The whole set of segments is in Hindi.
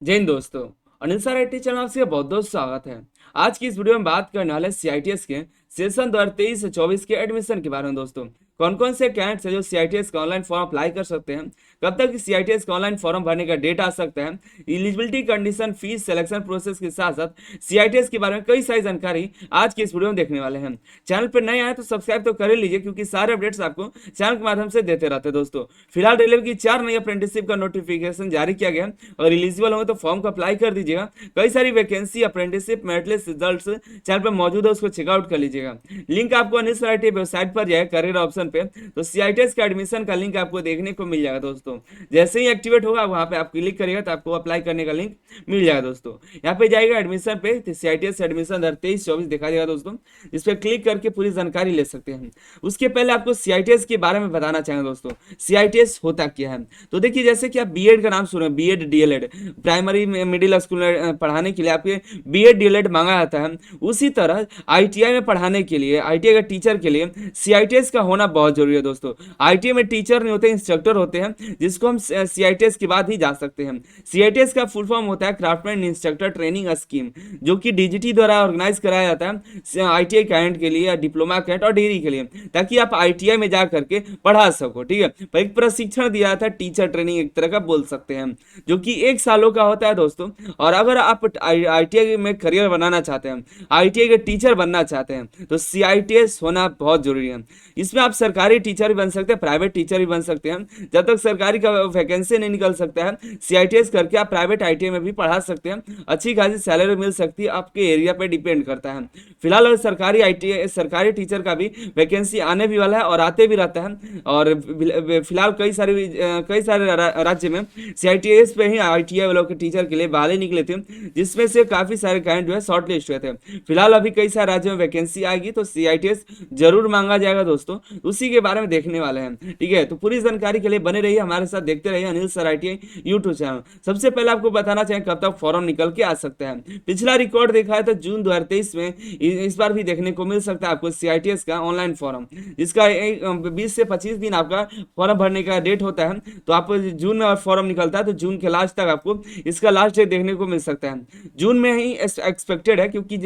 जय हिंद दोस्तों। अनिल सर आईटी चैनल में आपसे बहुत बहुत स्वागत है। आज की इस वीडियो में बात करने वाले सीआईटीएस के सेशन 2023 से 24 के एडमिशन के बारे में। दोस्तों, कौन कौन से कैंडिडेट्स है जो सीआईटीएस का ऑनलाइन फॉर्म अप्लाई कर सकते हैं, कब तक सीआईटीएस का ऑनलाइन फॉर्म भरने का डेट आ सकता है, eligibility condition, fees, selection process के साथ साथ सीआईटीएस के बारे में कई सारी जानकारी आज की इस वीडियो में देखने वाले हैं। चैनल पर नए आए तो सब्सक्राइब तो कर ही लीजिए, क्योंकि सारे अपडेट्स आपको चैनल के माध्यम से देते रहते हैं। दोस्तों, फिलहाल रेलवे की 4 नई अप्रेंटिसशिप का नोटिफिकेशन जारी किया गया है। अगर एलिजिबल होंगे तो फॉर्म को अप्लाई कर दीजिएगा। कई सारी vacancy, apprenticeship, merit list, result channel पर मौजूद है, उसको चेकआउट कर लीजिएगा। लिंक आपको अनिल सर आईटी वेबसाइट पर जाए करियर ऑप्शन पे, तो सीआईटीएस का एडमिशन का लिंक आपको देखने को मिल जाएगा। दोस्तों, जैसे ही एक्टिवेट होगा वहां पे आप क्लिक करिएगा तो आपको अप्लाई करने का लिंक मिल जाएगा। दोस्तों, यहाँ पे जाएगा एडमिशन पे, तो सीआईटीएस एडमिशन 23-24 दिखा देगा। दोस्तों, इस पर क्लिक करके पूरी जानकारी ले सकते हैं। उसके पहले आपको सीआईटीएस के बारे में बताना चाहेंगे। दोस्तों, सीआईटीएस होता क्या है, तो देखिए, जैसे कि आप बीएड का नाम सुने, BEd DElEd, primary middle school में पढ़ाने के लिए आपके बीएड डीएलएड मांगा जाता है। उसी तरह आईटीआई में पढ़ाने के लिए, आईटीआई के टीचर के लिए सीआईटीएस का होना बहुत जरूरी है। दोस्तों, आईटीआई में टीचर नहीं होते, इंस्ट्रक्टर होते हैं, जिसको हम सीआईटीएस के बाद ही जा सकते हैं। सीआईटीएस का फुल फॉर्म होता है क्राफ्टमैन इंस्ट्रक्टर ट्रेनिंग स्कीम, जो कि डीजीटी द्वारा ऑर्गेनाइज कराया जाता है आईटीआई कैंडिडेट के लिए, डिप्लोमा कैंडिडेट और डिग्री के लिए, ताकि आप आईटीआई में जा करके पढ़ा सको। ठीक है, पर एक प्रशिक्षण दिया था, टीचर ट्रेनिंग एक तरह का बोल सकते हैं, जो कि 1 सालों का होता है। दोस्तों, और अगर आप आईटीआई में करियर बनाना चाहते हैं, आईटीआई के टीचर बनना चाहते हैं, तो सीआईटीएस होना बहुत जरूरी है। इसमें आप सरकारी टीचर भी बन सकते हैं, प्राइवेट टीचर भी बन सकते हैं। जब तक सरकारी का वैकेंसी नहीं निकल सकता है, सीआईटीएस करके आप प्राइवेट आईटीआई में भी पढ़ा सकते हैं। अच्छी खासी सैलरी मिल सकती है, आपके एरिया पे डिपेंड करता है। फिलहाल अगर सरकारी आईटीआई, सरकारी टीचर का भी वैकेंसी आने भी वाला है और आते भी रहता है। और फिलहाल कई सारे राज्य में सीआईटीएस पे ही आईटीआई वालों के टीचर के लिए बहाली निकले थे, जिसमें से काफी सारे कैंडिडेट जो है शॉर्ट लिस्ट हुए थे। फिलहाल अभी कई सारे राज्यों में वैकेंसी आएगी तो सीआईटीएस जरूर मांगा जाएगा। दोस्तों, उसी के बारे में देखने वाले हैं। ठीक है, तो पूरी जानकारी के लिए बने रहिए हमारे साथ, देखते रहिए Anil sir ITI YouTube channel. सबसे पहले आपको बताना चाहिए कब तक फॉर्म निकल के आ सकता है। पिछला रिकॉर्ड देखा है तो जून 2023 में, इस बार भी देखने को मिल सकता है आपको सीआईटीएस का ऑनलाइन फॉर्म, जिसका 20 से 25 दिन आपका फॉर्म भरने का डेट होता है। तो आप जून में फॉर्म निकलता है तो जून के लास्ट तक आपको इसका लास्ट डेट देखने को मिल सकता है। जून में ही एक्सपेक्टेड है, क्योंकि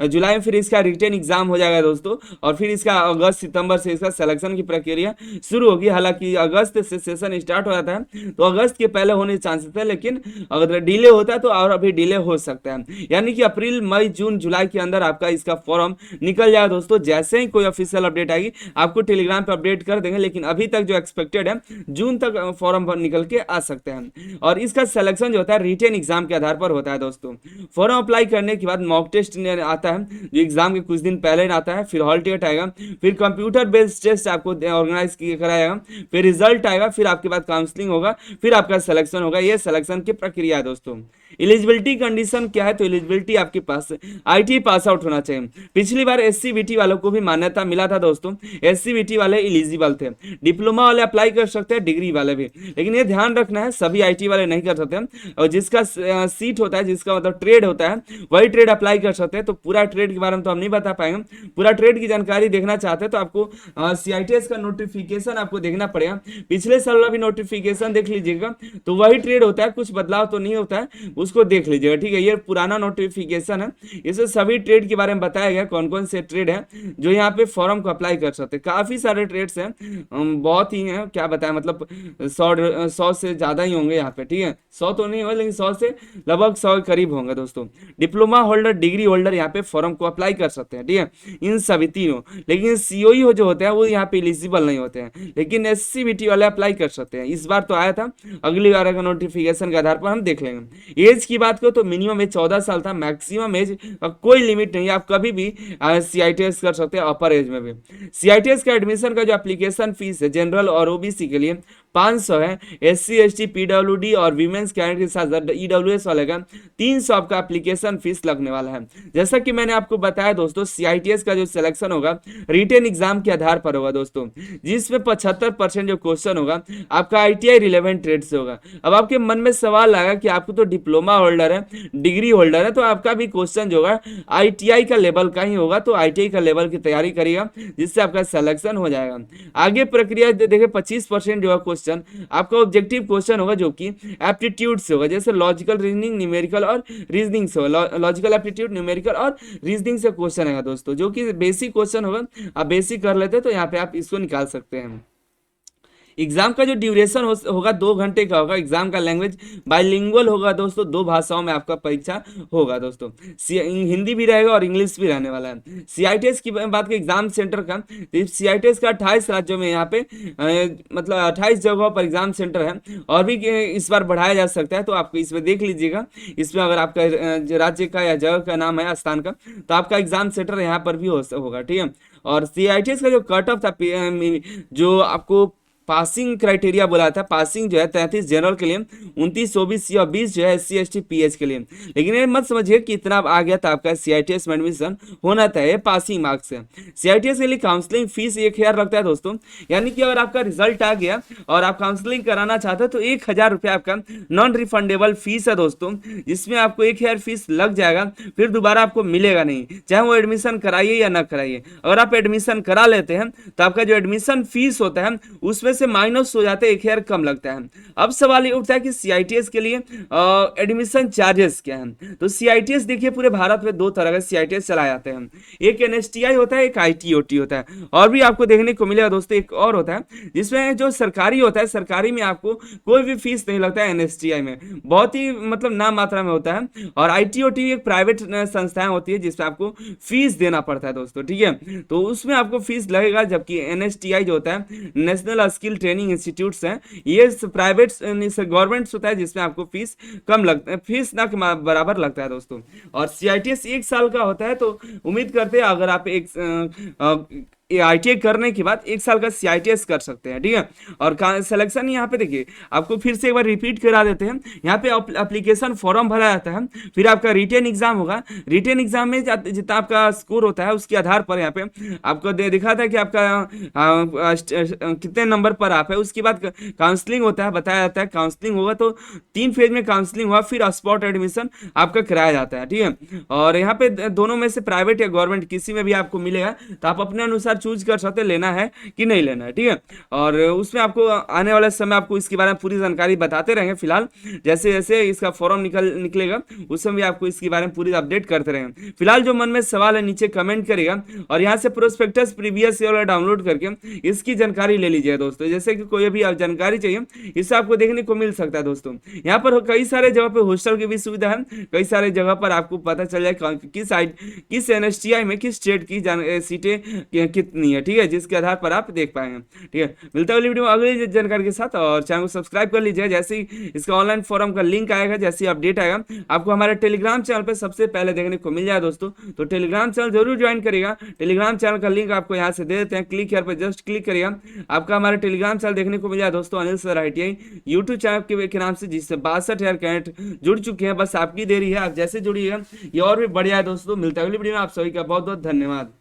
जुलाई में फिर इसका रिटन एग्जाम हो जाएगा। दोस्तों, और फिर इसका अगस्त सितंबर से इसका सिलेक्शन की प्रक्रिया शुरू होगी। हालांकि अगस्त से सेशन स्टार्ट हो जाता है, तो अगस्त के पहले होने के चांसेस है, लेकिन अगर डिले होता है तो और अभी डिले हो सकता है। यानी कि अप्रैल, मई, जून, जुलाई के अंदर आपका इसका फॉर्म निकल जाएगा। दोस्तों, जैसे ही कोई ऑफिशियल अपडेट आएगी आपको टेलीग्राम पर अपडेट कर देंगे, लेकिन अभी तक जो एक्सपेक्टेड है जून तक फॉर्म निकल के आ सकते हैं। और इसका सिलेक्शन जो होता है रिटन एग्जाम के आधार पर होता है। दोस्तों, फॉर्म अप्लाई करने के बाद मॉक टेस्ट आता है, जो एग्जाम के कुछ दिन पहले आता है, फिर हॉल टिकट आएगा, फिर कंप्यूटर बेस्ड टेस्ट आपको ऑर्गेनाइज कराएगा, फिर रिजल्ट आएगा, फिर आपके बाद काउंसलिंग होगा, फिर आपका सिलेक्शन होगा। ये सिलेक्शन की प्रक्रिया है। दोस्तों, एलिजिबिलिटी कंडीशन क्या है, तो एलिजिबिलिटी आपके पास आईटी पास आउट होना चाहिए। पिछली बार एससीबीटी वालों को भी मान्यता मिला था। दोस्तों, एससीबीटी वाले एलिजिबल थे, डिप्लोमा वाले अप्लाई कर सकते हैं, डिग्री वाले भी, लेकिन ये ध्यान रखना है सभी आईटी वाले नहीं कर सकते। और जिसका सीट होता है, जिसका मतलब ट्रेड होता है, वही ट्रेड अप्लाई कर सकते हैं। तो पूरा ट्रेड के बारे में तो हम नहीं बता पाएंगे। पूरा ट्रेड की जानकारी देखना चाहते हैं तो आपको सीआईटीएस का नोटिफिकेशन आपको देखना पड़ेगा। पिछले साल वाला भी नोटिफिकेशन देख लीजिएगा, तो वही ट्रेड होता है, कुछ बदलाव तो नहीं होता है, उसको देख लीजिएगा। ठीक है, ये पुराना नोटिफिकेशन है, इसमें सभी ट्रेड के बारे में बताया गया कौन कौन से ट्रेड है जो यहाँ पे फॉर्म को अप्लाई कर सकते हैं। काफी सारे ट्रेड्स हैं, बहुत ही हैं, क्या बताएं, मतलब 100 से ज्यादा ही होंगे यहाँ पे। ठीक है, 100 तो नहीं होगा, लेकिन 100 से लगभग 100 के करीब होंगे। दोस्तों, डिप्लोमा होल्डर, डिग्री होल्डर यहाँ पे फॉर्म को अप्लाई कर सकते हैं। ठीक है, इन सभी तीनों, लेकिन सीओई जो होते हैं वो यहाँ पे एलिजिबल नहीं होते हैं, लेकिन एससीबीटी वाले अप्लाई कर सकते हैं। इस बार तो आया था, अगली बार का नोटिफिकेशन के आधार पर हम देख लेंगे। एज की बात करो तो मिनिमम एज 14 साल था, मैक्सिमम एज का कोई लिमिट नहीं है, आप कभी भी सीआईटीएस कर सकते हैं, अपर एज में भी। सीआईटीएस का एडमिशन का जो एप्लीकेशन फीस है जनरल और ओबीसी के लिए 500 है, एससी एसटी पीडब्ल्यूडी और वीमेंस कैंडिडेट के साथ ईडब्ल्यूएस वाले का 300 आपका एप्लीकेशन फीस लगने वाला है। जैसा कि मैंने आपको बताया दोस्तों, सीआईटीएस का जो सिलेक्शन होगा रिटन एग्जाम के आधार पर होगा। दोस्तों, जिसमें 75% जो क्वेश्चन होगा आपका आईटीआई रिलेवेंट ट्रेड से होगा। अब आपके मन में सवाल आएगा कि आपको तो डिप्लोमा होल्डर है, डिग्री होल्डर है, तो आपका भी क्वेश्चन जो होगा आईटीआई का लेवल का ही होगा, तो आईटीआई का लेवल की तैयारी करिएगा, जिससे आपका सिलेक्शन हो जाएगा। आगे प्रक्रिया देखिए, 25% जो है क्वेश्चन आपका ऑब्जेक्टिव क्वेश्चन होगा, जो कि एप्टीट्यूड से होगा, जैसे लॉजिकल रीजनिंग, न्यूमेरिकल और रीजनिंग से होगा। लॉजिकल एप्टीट्यूड, न्यूमेरिकल और रीजनिंग से क्वेश्चन है दोस्तों, जो कि बेसिक क्वेश्चन होगा। आप बेसिक कर लेते हैं तो यहाँ पे आप इसको निकाल सकते हैं। एग्जाम का जो ड्यूरेशन होगा 2 घंटे का होगा। एग्जाम का लैंग्वेज बाइलिंगुअल होगा दोस्तों, 2 भाषाओं में आपका परीक्षा होगा दोस्तों। हिंदी भी रहेगा और इंग्लिश भी रहने वाला है। सीआईटीएस की बात करें एग्जाम सेंटर का, तो सीआईटीएस का 28 राज्यों में यहाँ पे मतलब 28 जगहों पर एग्जाम सेंटर है, और भी इस बार बढ़ाया जा सकता है, तो आपको इसमें देख लीजिएगा। इसमें अगर आपका राज्य का या जगह का नाम है, स्थान का, तो आपका एग्जाम सेंटर यहाँ पर भी होगा, ठीक है। और सीआईटीएस का जो कट ऑफ था, जो आपको पासिंग क्राइटेरिया बोला था, पासिंग जो है 33 जनरल के लिए, 29 ओबीसी और 20 जो है SC ST PH के लिए। लेकिन ये मत समझिए कि इतना आ गया था आपका सीआईटीएस में एडमिशन होना था, ये पासिंग मार्क्स है। सीआईटीएस के लिए काउंसलिंग फीस 1000 लगता है दोस्तों, यानी कि अगर आपका रिजल्ट आ गया और आप काउंसलिंग कराना चाहते हो तो 1000 रुपये आपका नॉन रिफंडेबल फीस है दोस्तों, जिसमें आपको 1000 फीस लग जाएगा, फिर दोबारा आपको मिलेगा नहीं, चाहे वो एडमिशन कराइए या ना कराइए। अगर आप एडमिशन करा लेते हैं तो आपका जो एडमिशन फीस होता है उसमें से माइनस हो जाते हैं, 1000 कम लगता है। अब सवाल ये उठता है कि सीआईटीएस के लिए एडमिशन चार्जेस क्या हैं। तो सीआईटीएस देखिए पूरे भारत में 2 तरह के सीआईटीएस चलाए जाते हैं, एक एनएसटीआई होता है, एक आईटीओटी होता है, और भी आपको देखने को मिलेगा दोस्तों एक और होता है जिसमें जो सरकारी होता है, सरकारी में आपको कोई भी फीस नहीं लगता है, एनएसटीआई में बहुत ही मतलब नाम मात्रा में होता है। और आईटीओटी एक प्राइवेट संस्थाएं होती है जिसमें आपको फीस देना पड़ता है दोस्तों, ठीक है, तो उसमें आपको फीस लगेगा। जबकि एनएसटीआई जो होता है, नेशनल स्किल ट्रेनिंग इंस्टीट्यूट्स हैं, ये प्राइवेट गवर्नमेंट होता है जिसमें आपको फीस कम लगता है, फीस ना बराबर लगता है दोस्तों। और सीआईटीएस 1 साल का होता है, तो उम्मीद करते हैं अगर आप एक आईटीआई करने के बाद 1 साल का सीआईटीएस कर सकते हैं, ठीक है। और सिलेक्शन यहाँ पे देखिए आपको फिर से एक बार रिपीट करा देते हैं, यहाँ पे एप्लीकेशन फॉर्म भरा जाता है, फिर आपका रिटेन एग्जाम होगा। रिटेन एग्जाम में जितना आपका स्कोर होता है उसके आधार पर यहाँ पे आपको दिखा था कि आपका कितने नंबर पर आप है। उसके बाद काउंसलिंग होता है, बताया जाता है काउंसलिंग होगा, तो 3 फेज में काउंसलिंग हुआ, फिर स्पॉट एडमिशन आपका कराया जाता है, ठीक है। और यहाँ पे दोनों में से प्राइवेट या गवर्नमेंट किसी में भी आपको मिलेगा, तो आप अपने अनुसार चूज कर सकते हैं लेना है कि नहीं लेना है, ठीक है। और उसमें आपको आने वाले समय आपको इसके बारे में पूरी जानकारी बताते रहेंगे। फिलहाल जैसे जैसे इसका फॉर्म निकलेगा उस समय आपको इसके बारे में पूरी अपडेट करते रहेंगे। फिलहाल जो मन में सवाल है नीचे कमेंट करेगा, और यहाँ से प्रोस्पेक्टस प्रीवियस ईयर डाउनलोड करके इसकी जानकारी ले लीजिए दोस्तों। जैसे कि कोई भी जानकारी चाहिए इससे आपको देखने को मिल सकता है दोस्तों। यहाँ पर कई सारे जगह पे हॉस्टल की भी सुविधा है, कई सारे जगह पर आपको पता चल जाए किस एनएसटीआई में किस स्टेट की सीटें कितनी है, ठीक है, जिसके आधार पर आप देख पाएंगे, ठीक है। मिलता है अगली वीडियो में अगली जानकारी के साथ, और चैनल को सब्सक्राइब कर लीजिए। जैसे ही इसका ऑनलाइन फॉर्म का लिंक आएगा, जैसे ही अपडेट आएगा, आपको हमारे टेलीग्राम चैनल पर सबसे पहले देखने को मिल जाए दोस्तों, तो टेलीग्राम चैनल जरूर ज्वाइन करिएगा। टेलीग्राम चैनल का लिंक आपको यहाँ से दे देते हैं, क्लिक यहाँ पर जस्ट क्लिक करिएगा, आपका हमारे टेलीग्राम चैनल देखने को मिल जाए दोस्तों। Anil sir ITI YouTube channel के नाम से, जिससे 62,000 कैंडिडेट जुड़ चुके हैं। बस आपकी देरी है, आप जैसे जुड़िएगा ये और भी बढ़िया है दोस्तों। मिलता है अगली वीडियो में, आप सभी का बहुत बहुत धन्यवाद।